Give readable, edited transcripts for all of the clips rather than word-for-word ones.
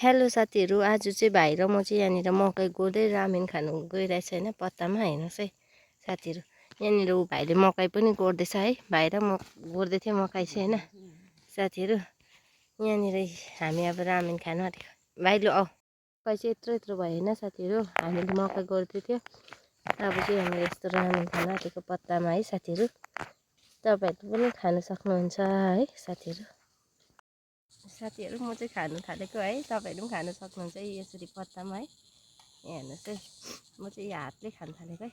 Hello साथीहरू, आज चाहिँ भाइ र म चाहिँ यहाँनिर मकै गोड्दै रामेन खानु गइरहेछ होइन पत्तामा। हेर्नुहोस् है साथीहरू, यहाँनिर ऊ भाइले मकै पनि गोड्दैछ है। भाइ र म गोड्दै थिएँ मकै चाहिँ होइन साथीहरू। यहाँनिर हामी अब रामेन खानु आँटेको। भाइ लु आऊ। मकै चाहिँ यत्रो यत्रो भयो होइन साथीहरू, हामीले मकै गोड्दै थियो। अब चाहिँ हामीले यस्तो रामेन खानु आँटेको पत्तामा है साथीहरू। तपाईँहरूले पनि खानु सक्नुहुन्छ है साथीहरू। साथीहरू म चाहिँ खानु थालेको है, तपाईँहरू पनि खानु सक्नुहुन्छ है यसरी पत्तामा है। यहाँ हेर्नुहोस् है, म चाहिँ यो हातले खानु थालेको है।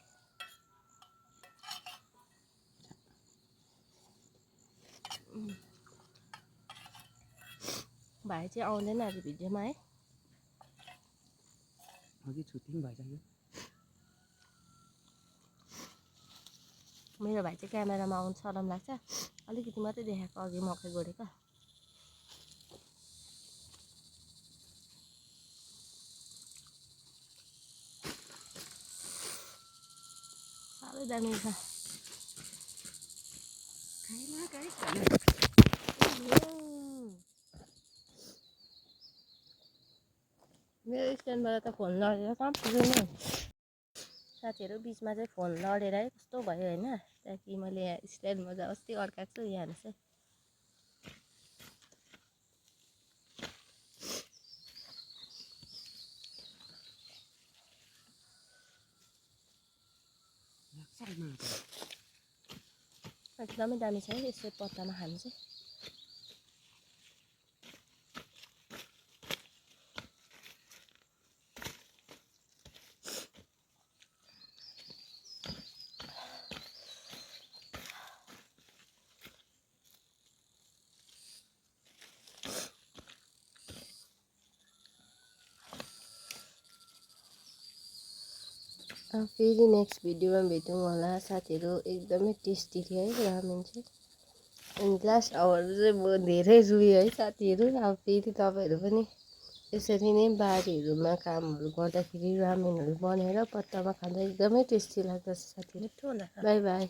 भाइ चाहिँ आउँदैन आज भिडियोमा है। अघि छुट्टी भइसक्यो। मेरो भाइ चाहिँ क्यामेरामा आउनु सरम लाग्छ, अलिकति मात्रै देखाएको अघि मकै गोडेको। साह्रै दामी छ। मेरो स्ट्यान्डबाट त फोन लडेर कहाँ पुग्यो नि साथीहरू। बिचमा चाहिँ फोन लडेर है कस्तो भयो होइन। त्यहाँदेखि मैले यहाँ स्ट्यान्डमा चाहिँ अस्ति अड्काएको छु। यहाँ हेर्नुहोस् है। एकदमै दामी छ है यसो पत्तामा खानु चाहिँ। फेरि नेक्स्ट भिडियोमा भेटौँ होला साथीहरू। एकदमै टेस्टी थियो है रामेन चाहिँ। अनि लास्ट आवर चाहिँ म धेरै रुएँ है साथीहरू। अब फेरि तपाईँहरू पनि यसरी नै बारीहरूमा कामहरू गर्दाखेरि रामेनहरू बनाएर पत्तामा खाँदा एकदमै टेस्टी लाग्दछ साथीहरू। By by.